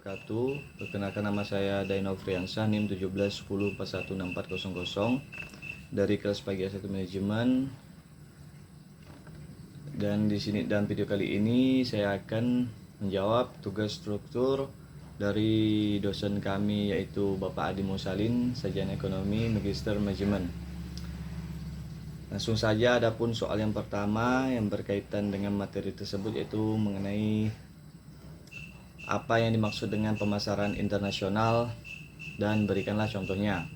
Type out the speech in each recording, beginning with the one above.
wabarakatuh. Perkenalkan, nama saya Daino Friansyah, NIM 1710416400 dari kelas pagi S1 Manajemen. Dan di sini dalam video kali ini saya akan menjawab tugas struktur dari dosen kami, yaitu Bapak Adi Musalin, Sarjana Ekonomi, Magister Manajemen. Langsung saja, adapun soal yang pertama yang berkaitan dengan materi tersebut, yaitu mengenai apa yang dimaksud dengan pemasaran internasional dan berikanlah contohnya.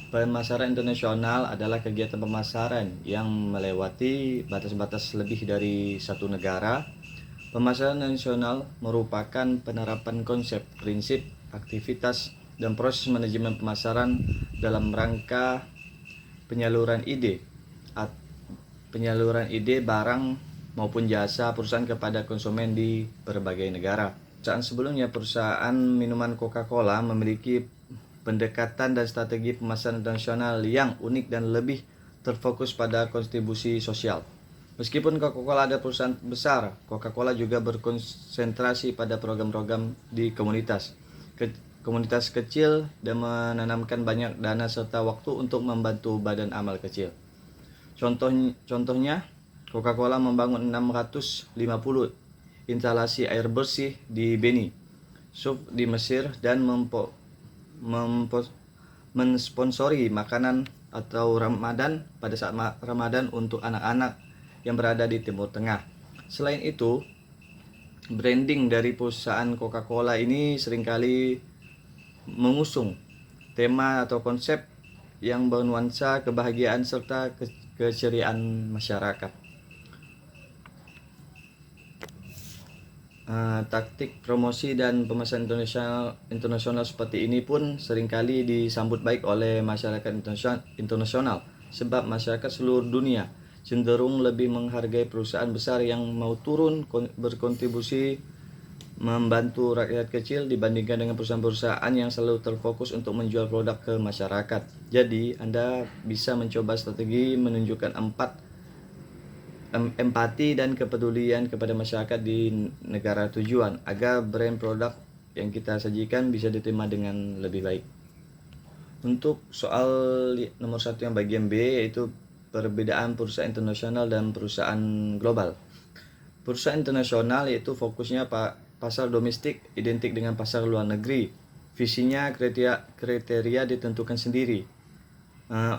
Pemasaran internasional adalah kegiatan pemasaran yang melewati batas-batas lebih dari satu negara. Pemasaran nasional merupakan penerapan konsep, prinsip, aktivitas, dan proses manajemen pemasaran dalam rangka penyaluran ide barang maupun jasa perusahaan kepada konsumen di berbagai negara. Sebelumnya, perusahaan minuman Coca-Cola memiliki pendekatan dan strategi pemasaran internasional yang unik dan lebih terfokus pada kontribusi sosial. Meskipun Coca-Cola ada perusahaan besar, Coca-Cola juga berkonsentrasi pada program-program di komunitas kecil dan menanamkan banyak dana serta waktu untuk membantu badan amal kecil. Contohnya, Coca-Cola membangun 650 instalasi air bersih di Beni Suef di Mesir dan mensponsori makanan atau Ramadan pada saat Ramadan untuk anak-anak yang berada di Timur Tengah. Selain itu, branding dari perusahaan Coca-Cola ini seringkali mengusung tema atau konsep yang bernuansa kebahagiaan serta keceriaan masyarakat. Taktik promosi dan pemasaran internasional seperti ini pun seringkali disambut baik oleh masyarakat internasional, sebab masyarakat seluruh dunia cenderung lebih menghargai perusahaan besar yang mau turun berkontribusi membantu rakyat kecil dibandingkan dengan perusahaan-perusahaan yang selalu terfokus untuk menjual produk ke masyarakat. Jadi, Anda bisa mencoba strategi menunjukkan empati dan kepedulian kepada masyarakat di negara tujuan agar brand produk yang kita sajikan bisa diterima dengan lebih baik. Untuk soal nomor 1 yang bagian B, yaitu perbedaan perusahaan internasional dan perusahaan global. Perusahaan internasional yaitu fokusnya pasar domestik identik dengan pasar luar negeri. Visinya kriteria ditentukan sendiri.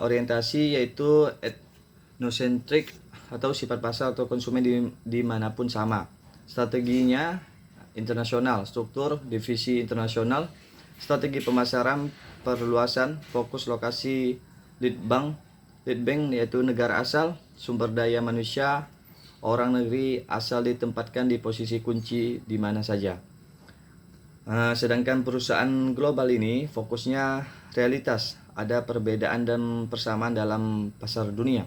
Orientasi yaitu etnocentric atau sifat pasar atau konsumen dimanapun sama. Strateginya internasional, struktur divisi internasional, strategi pemasaran, perluasan, fokus lokasi, lead bank yaitu negara asal, sumber daya manusia, orang negeri asal ditempatkan di posisi kunci di mana saja. Sedangkan perusahaan global ini fokusnya realitas, ada perbedaan dan persamaan dalam pasar dunia.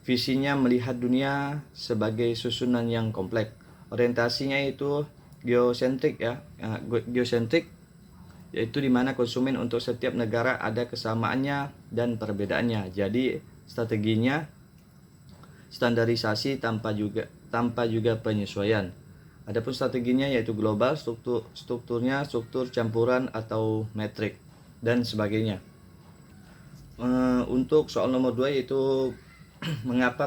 Visinya melihat dunia sebagai susunan yang kompleks. Orientasinya itu geosentrik yaitu di mana konsumen untuk setiap negara ada kesamaannya dan perbedaannya. Jadi strateginya standarisasi tanpa juga penyesuaian. Adapun strateginya yaitu global, strukturnya struktur campuran atau metrik dan sebagainya. Untuk soal nomor 2 yaitu mengapa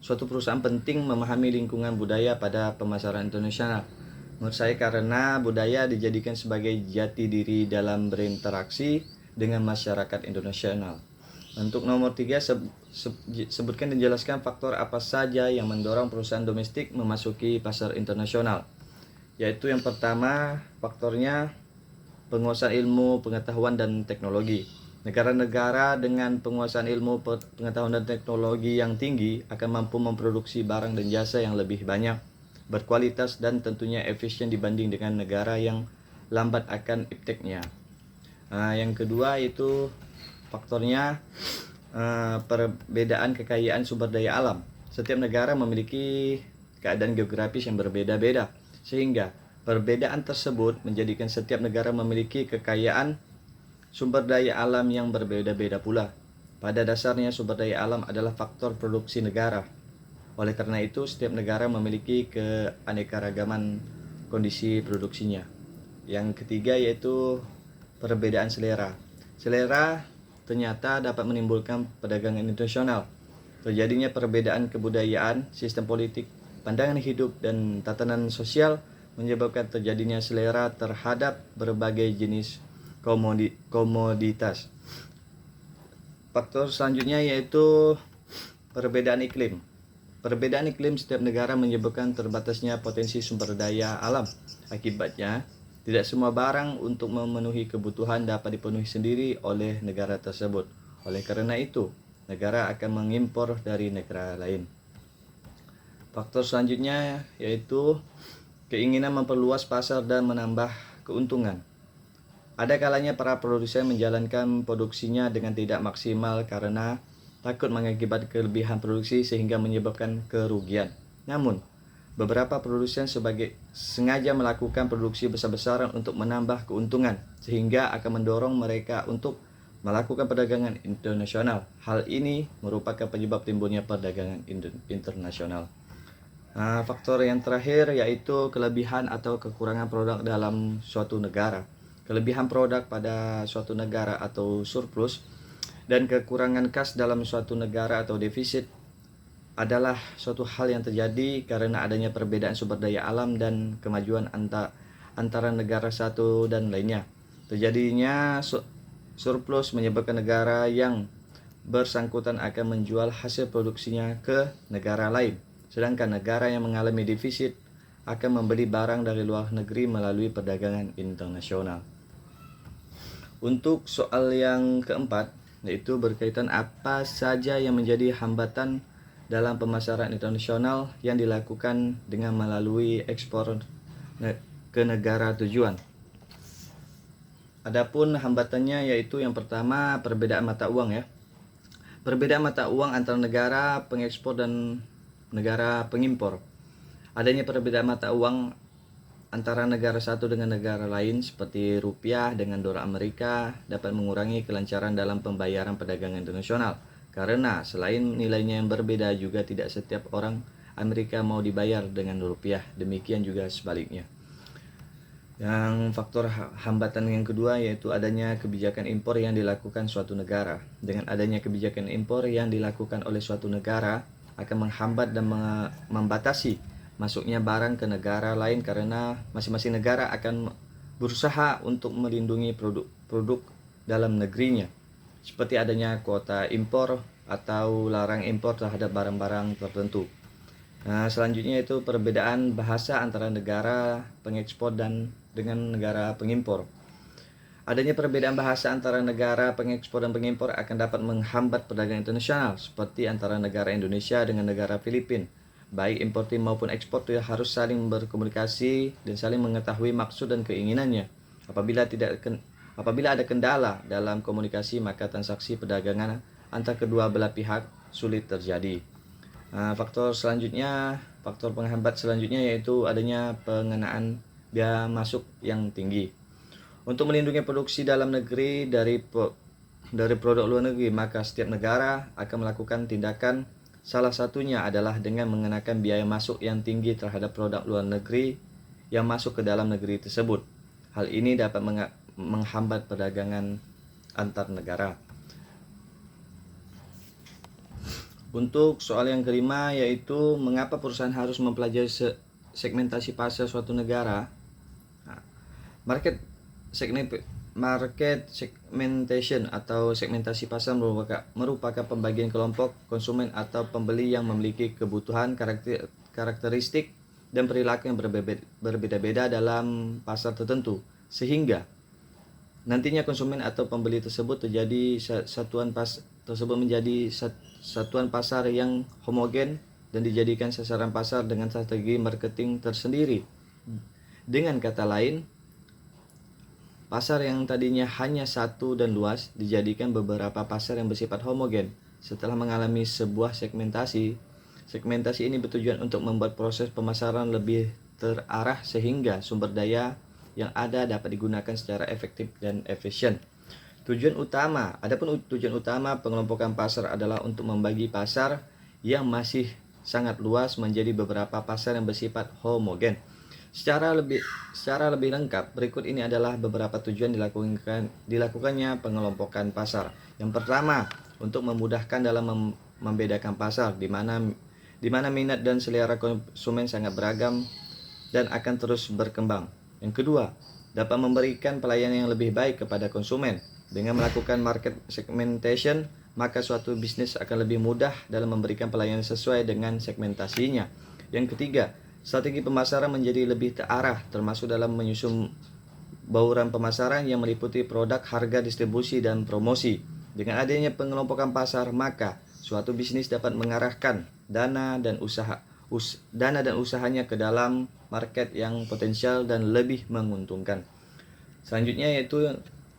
suatu perusahaan penting memahami lingkungan budaya pada pemasaran internasional. Menurut saya karena budaya dijadikan sebagai jati diri dalam berinteraksi dengan masyarakat internasional. Untuk nomor 3, sebutkan dan jelaskan faktor apa saja yang mendorong perusahaan domestik memasuki pasar internasional. Yaitu yang pertama, faktornya penguasaan ilmu, pengetahuan, dan teknologi. Negara-negara dengan penguasaan ilmu, pengetahuan, dan teknologi yang tinggi akan mampu memproduksi barang dan jasa yang lebih banyak, berkualitas, dan tentunya efisien dibanding dengan negara yang lambat akan ipteknya. Yang kedua itu faktornya perbedaan kekayaan sumber daya alam. Setiap negara memiliki keadaan geografis yang berbeda-beda, sehingga perbedaan tersebut menjadikan setiap negara memiliki kekayaan sumber daya alam yang berbeda-beda pula. Pada dasarnya sumber daya alam adalah faktor produksi negara. Oleh karena itu, setiap negara memiliki keanekaragaman kondisi produksinya. Yang ketiga yaitu perbedaan selera. Selera ternyata dapat menimbulkan perdagangan internasional. Terjadinya perbedaan kebudayaan, sistem politik, pandangan hidup, dan tatanan sosial menyebabkan terjadinya selera terhadap berbagai jenis komoditas. Faktor selanjutnya yaitu perbedaan iklim. Perbedaan iklim setiap negara menyebabkan terbatasnya potensi sumber daya alam. Akibatnya, tidak semua barang untuk memenuhi kebutuhan dapat dipenuhi sendiri oleh negara tersebut. Oleh karena itu, negara akan mengimpor dari negara lain. Faktor selanjutnya yaitu keinginan memperluas pasar dan menambah keuntungan. Ada kalanya para produsen menjalankan produksinya dengan tidak maksimal karena takut mengakibatkan kelebihan produksi sehingga menyebabkan kerugian. Namun, beberapa produsen sengaja melakukan produksi besar-besaran untuk menambah keuntungan, sehingga akan mendorong mereka untuk melakukan perdagangan internasional. Hal ini merupakan penyebab timbulnya perdagangan internasional. Faktor yang terakhir yaitu kelebihan atau kekurangan produk dalam suatu negara. Kelebihan produk pada suatu negara atau surplus dan kekurangan kas dalam suatu negara atau defisit adalah suatu hal yang terjadi karena adanya perbedaan sumber daya alam dan kemajuan antara negara satu dan lainnya. Terjadinya surplus menyebabkan negara yang bersangkutan akan menjual hasil produksinya ke negara lain, sedangkan negara yang mengalami defisit akan membeli barang dari luar negeri melalui perdagangan internasional. Untuk soal yang keempat, yaitu berkaitan apa saja yang menjadi hambatan dalam pemasaran internasional yang dilakukan dengan melalui ekspor ke negara tujuan. Adapun hambatannya yaitu yang pertama perbedaan mata uang ya. Perbedaan mata uang antara negara pengekspor dan negara pengimpor. Adanya perbedaan mata uang antara negara satu dengan negara lain seperti rupiah dengan dolar Amerika dapat mengurangi kelancaran dalam pembayaran perdagangan internasional. Karena selain nilainya yang berbeda juga tidak setiap orang Amerika mau dibayar dengan rupiah, demikian juga sebaliknya. Yang faktor hambatan yang kedua yaitu adanya kebijakan impor yang dilakukan suatu negara. Dengan adanya kebijakan impor yang dilakukan oleh suatu negara akan menghambat dan membatasi masuknya barang ke negara lain karena masing-masing negara akan berusaha untuk melindungi produk dalam negerinya, seperti adanya kuota impor atau larang impor terhadap barang-barang tertentu. Selanjutnya itu perbedaan bahasa antara negara pengekspor dan dengan negara pengimpor. Adanya perbedaan bahasa antara negara pengekspor dan pengimpor akan dapat menghambat perdagangan internasional, seperti antara negara Indonesia dengan negara Filipina. Baik importir maupun eksportir harus saling berkomunikasi dan saling mengetahui maksud dan keinginannya. Apabila ada kendala dalam komunikasi, maka transaksi perdagangan antara kedua belah pihak sulit terjadi. Faktor penghambat selanjutnya yaitu adanya pengenaan biaya masuk yang tinggi. Untuk melindungi produksi dalam negeri dari produk luar negeri, maka setiap negara akan melakukan tindakan. Salah satunya adalah dengan mengenakan biaya masuk yang tinggi terhadap produk luar negeri yang masuk ke dalam negeri tersebut. Hal ini dapat menghambat perdagangan antar negara. Untuk soal yang kelima yaitu mengapa perusahaan harus mempelajari segmentasi pasar suatu negara. Market segmentation atau segmentasi pasar merupakan pembagian kelompok konsumen atau pembeli yang memiliki kebutuhan, karakteristik, dan perilaku yang berbeda-beda dalam pasar tertentu, sehingga nantinya konsumen atau pembeli tersebut menjadi satuan pasar yang homogen dan dijadikan sasaran pasar dengan strategi marketing tersendiri. Dengan kata lain, pasar yang tadinya hanya satu dan luas dijadikan beberapa pasar yang bersifat homogen. Setelah mengalami sebuah segmentasi ini bertujuan untuk membuat proses pemasaran lebih terarah sehingga sumber daya yang ada dapat digunakan secara efektif dan efisien. Tujuan utama pengelompokan pasar adalah untuk membagi pasar yang masih sangat luas menjadi beberapa pasar yang bersifat homogen. Secara lebih lengkap, berikut ini adalah beberapa tujuan dilakukannya pengelompokan pasar. Yang pertama, untuk memudahkan dalam membedakan pasar, di mana minat dan selera konsumen sangat beragam dan akan terus berkembang. Yang kedua, dapat memberikan pelayanan yang lebih baik kepada konsumen. Dengan melakukan market segmentation, maka suatu bisnis akan lebih mudah dalam memberikan pelayanan sesuai dengan segmentasinya. Yang ketiga, strategi pemasaran menjadi lebih terarah, termasuk dalam menyusun bauran pemasaran yang meliputi produk, harga, distribusi, dan promosi. Dengan adanya pengelompokan pasar, maka suatu bisnis dapat mengarahkan dana dan usahanya ke dalam market yang potensial dan lebih menguntungkan. Selanjutnya yaitu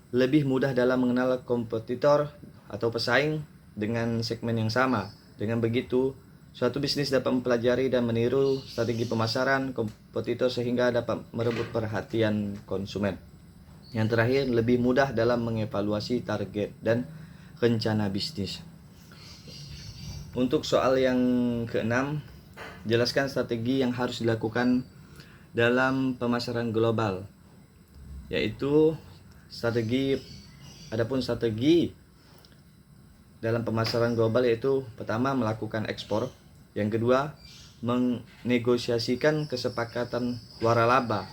lebih mudah dalam mengenal kompetitor atau pesaing dengan segmen yang sama. Dengan begitu, suatu bisnis dapat mempelajari dan meniru strategi pemasaran kompetitor sehingga dapat merebut perhatian konsumen. Yang terakhir, lebih mudah dalam mengevaluasi target dan rencana bisnis. Untuk soal yang keenam, jelaskan strategi yang harus dilakukan dalam pemasaran global, yaitu strategi dalam pemasaran global yaitu pertama, melakukan ekspor. Yang kedua, menegosiasikan kesepakatan waralaba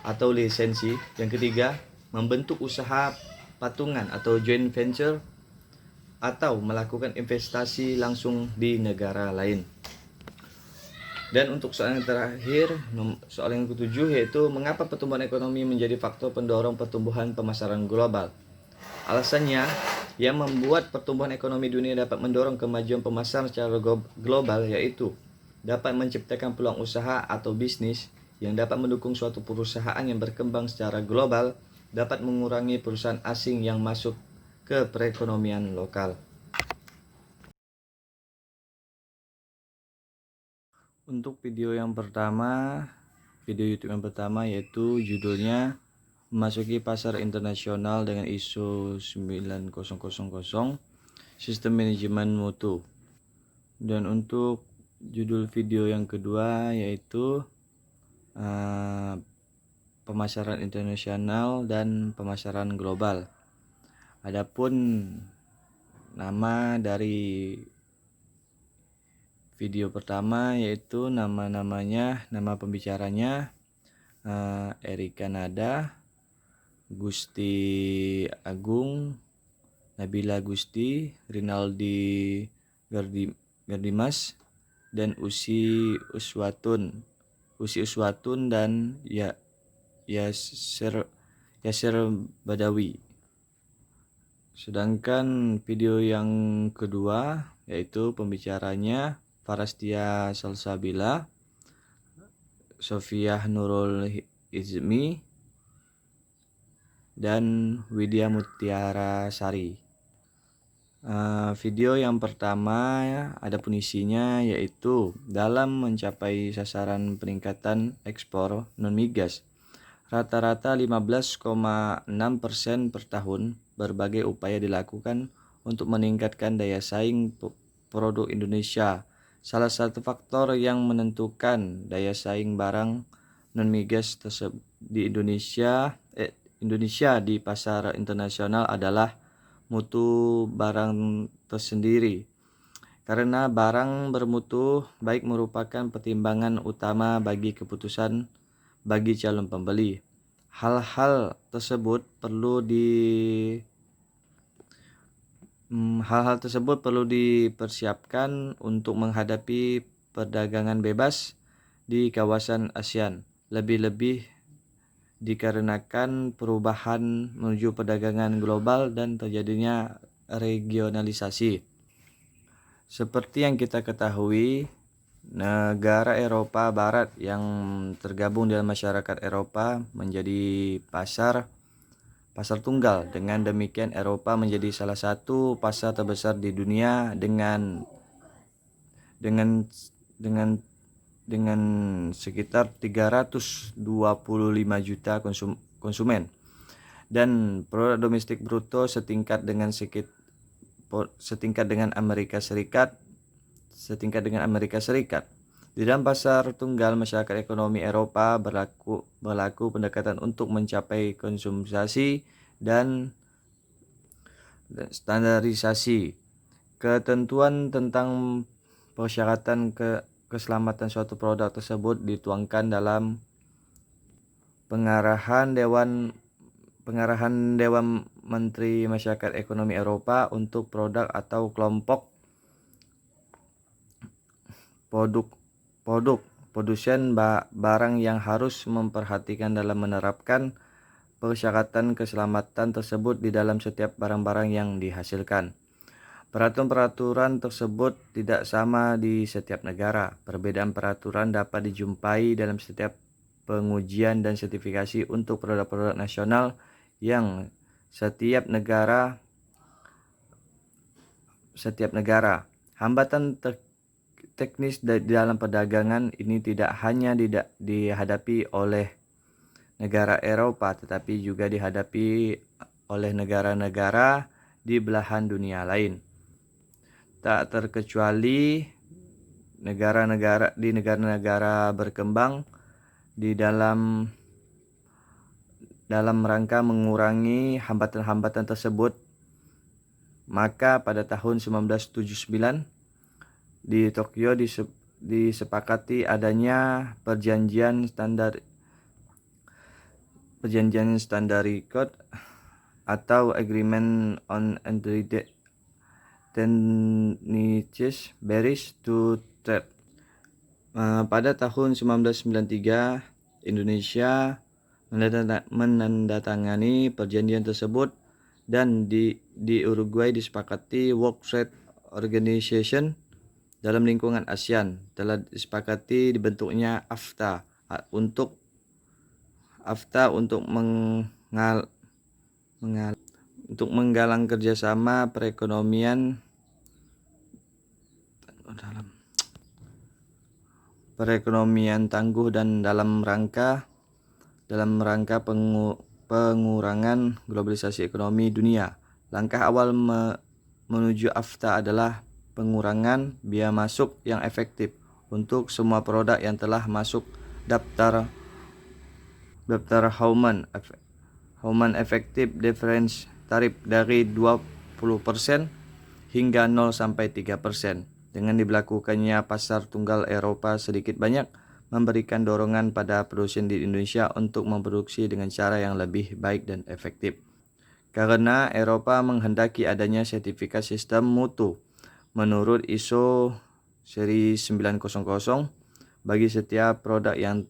atau lisensi. Yang ketiga, membentuk usaha patungan atau joint venture atau melakukan investasi langsung di negara lain. Dan untuk soal yang terakhir, soal yang ketujuh, yaitu mengapa pertumbuhan ekonomi menjadi faktor pendorong pertumbuhan pemasaran global. Alasannya, yang membuat pertumbuhan ekonomi dunia dapat mendorong kemajuan pemasaran secara global yaitu dapat menciptakan peluang usaha atau bisnis yang dapat mendukung suatu perusahaan yang berkembang secara global, dapat mengurangi perusahaan asing yang masuk ke perekonomian lokal. Untuk video YouTube yang pertama yaitu judulnya memasuki pasar internasional dengan ISO 9000 sistem manajemen mutu. Dan untuk judul video yang kedua yaitu pemasaran internasional dan pemasaran global. Adapun nama dari video pertama yaitu nama pembicaranya Erika Nada, Gusti Agung, Nabila Gusti, Rinaldi Gardimas, dan Usi Uswatun dan Yasir Badawi. Sedangkan video yang kedua yaitu pembicaranya Farastia Salsabila, Sofiah Nurul Izmi, dan Widya Mutiara Sari. Video yang pertama adapun isinya yaitu dalam mencapai sasaran peningkatan ekspor non-migas rata-rata 15,6% per tahun, berbagai upaya dilakukan untuk meningkatkan daya saing produk Indonesia. Salah satu faktor yang menentukan daya saing barang non-migas di Indonesia di pasar internasional adalah mutu barang tersendiri. Karena barang bermutu baik merupakan pertimbangan utama bagi keputusan bagi calon pembeli. Hal-hal tersebut perlu dipersiapkan untuk menghadapi perdagangan bebas di kawasan ASEAN, lebih-lebih dikarenakan perubahan menuju perdagangan global dan terjadinya regionalisasi. Seperti yang kita ketahui, negara Eropa Barat yang tergabung dalam masyarakat Eropa menjadi pasar tunggal. Dengan demikian, Eropa menjadi salah satu pasar terbesar di dunia dengan sekitar 325 juta konsumen dan produk domestik bruto setingkat dengan Amerika Serikat. Di dalam pasar tunggal masyarakat ekonomi Eropa berlaku pendekatan untuk mencapai konsumsi dan standarisasi. Ketentuan tentang persyaratan keselamatan suatu produk tersebut dituangkan dalam pengarahan Dewan Menteri Masyarakat Ekonomi Eropa untuk produk atau kelompok produsen barang yang harus memperhatikan dalam menerapkan persyaratan keselamatan tersebut di dalam setiap barang-barang yang dihasilkan. Peraturan tersebut tidak sama di setiap negara. Perbedaan peraturan dapat dijumpai dalam setiap pengujian dan sertifikasi untuk produk-produk nasional yang setiap negara. Hambatan teknis di dalam perdagangan ini tidak hanya dihadapi oleh negara Eropa, tetapi juga dihadapi oleh negara-negara di belahan dunia lain. Tak terkecuali negara-negara berkembang di dalam rangka mengurangi hambatan-hambatan tersebut. Maka pada tahun 1979 di Tokyo disepakati adanya perjanjian Standard Code atau Agreement on Anti-Techniques Barriers to Trade. Pada tahun 1993 Indonesia menandatangani perjanjian tersebut, dan di Uruguay disepakati World Trade Organization dalam lingkungan ASEAN telah disepakati dibentuknya AFTA untuk menggalang kerjasama perekonomian tangguh dan dalam rangka pengurangan globalisasi ekonomi dunia. Langkah awal menuju AFTA adalah pengurangan biaya masuk yang efektif untuk semua produk yang telah masuk daftar Hauman Effective Difference Tarif dari 20% hingga 0-3%. Dengan diberlakukannya pasar tunggal Eropa sedikit banyak memberikan dorongan pada produsen di Indonesia untuk memproduksi dengan cara yang lebih baik dan efektif. Karena Eropa menghendaki adanya sertifikat sistem mutu menurut ISO seri 900 bagi setiap produk yang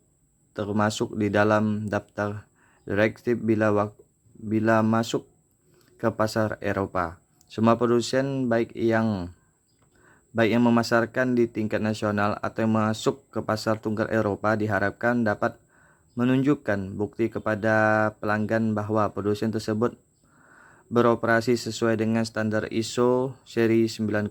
termasuk di dalam daftar direktif bila masuk ke pasar Eropa. Semua produsen baik yang memasarkan di tingkat nasional atau yang masuk ke pasar tunggal Eropa diharapkan dapat menunjukkan bukti kepada pelanggan bahwa produsen tersebut beroperasi sesuai dengan standar ISO seri 9000.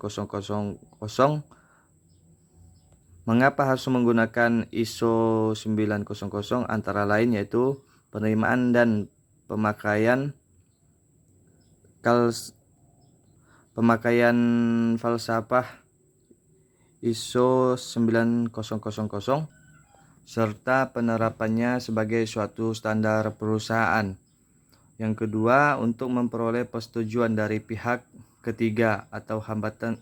Mengapa harus menggunakan ISO 900? Antara lain yaitu penerimaan dan pemakaian falsafah ISO 9000 serta penerapannya sebagai suatu standar perusahaan. Yang kedua, untuk memperoleh persetujuan dari pihak ketiga atau hambatan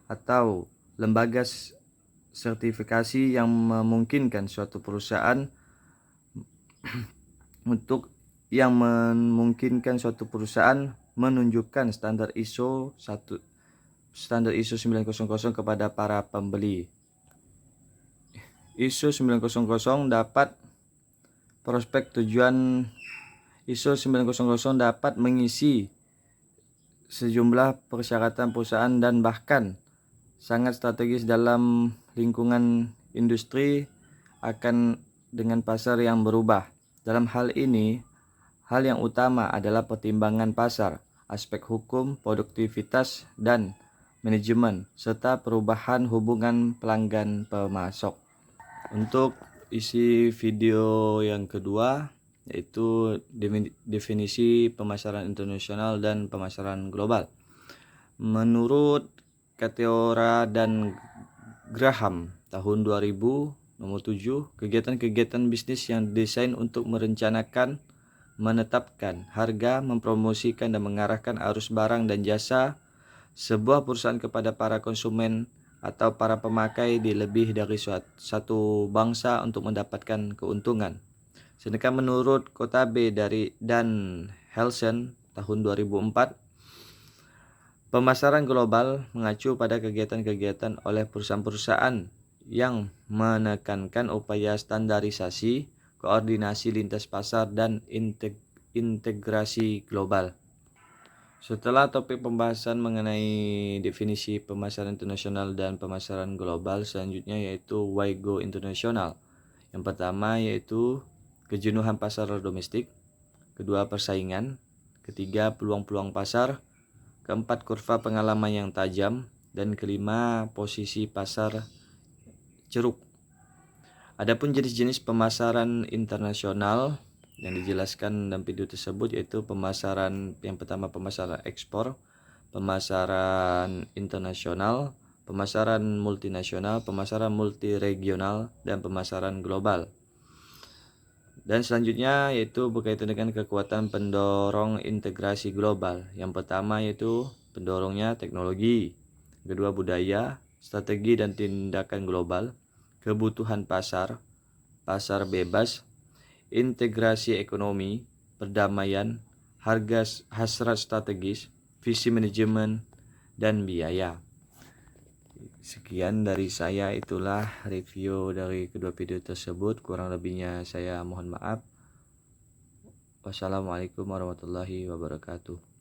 atau lembaga sertifikasi yang memungkinkan suatu perusahaan menunjukkan standar ISO 900 kepada para pembeli. ISO 900 dapat mengisi sejumlah persyaratan perusahaan dan bahkan sangat strategis dalam lingkungan industri dengan pasar yang berubah. Dalam hal ini, hal yang utama adalah pertimbangan pasar, aspek hukum, produktivitas, dan manajemen, serta perubahan hubungan pelanggan pemasok. Untuk isi video yang kedua, yaitu definisi pemasaran internasional dan pemasaran global. Menurut Kateora dan Graham tahun 2000. Nomor 7, kegiatan-kegiatan bisnis yang didesain untuk merencanakan, menetapkan harga, mempromosikan dan mengarahkan arus barang dan jasa sebuah perusahaan kepada para konsumen atau para pemakai di lebih dari satu bangsa untuk mendapatkan keuntungan. Sedangkan menurut Kota B dari Dan Helsen tahun 2004, pemasaran global mengacu pada kegiatan-kegiatan oleh perusahaan-perusahaan yang menekankan upaya standarisasi, koordinasi lintas pasar, dan integrasi global. Setelah topik pembahasan mengenai definisi pemasaran internasional dan pemasaran global, selanjutnya yaitu why go international. Yang pertama yaitu kejenuhan pasar domestik, kedua persaingan, ketiga peluang-peluang pasar, keempat kurva pengalaman yang tajam, dan kelima posisi pasar ceruk. Adapun jenis-jenis pemasaran internasional yang dijelaskan dalam video tersebut yaitu pemasaran yang pertama pemasaran ekspor, pemasaran internasional, pemasaran multinasional, pemasaran multiregional, dan pemasaran global. Dan selanjutnya yaitu berkaitan dengan kekuatan pendorong integrasi global. Yang pertama yaitu pendorongnya teknologi, kedua budaya, strategi dan tindakan global, kebutuhan pasar, pasar bebas, integrasi ekonomi, perdamaian, harga hasrat strategis, visi manajemen, dan biaya. Sekian dari saya, itulah review dari kedua video tersebut. Kurang lebihnya saya mohon maaf. Wassalamualaikum warahmatullahi wabarakatuh.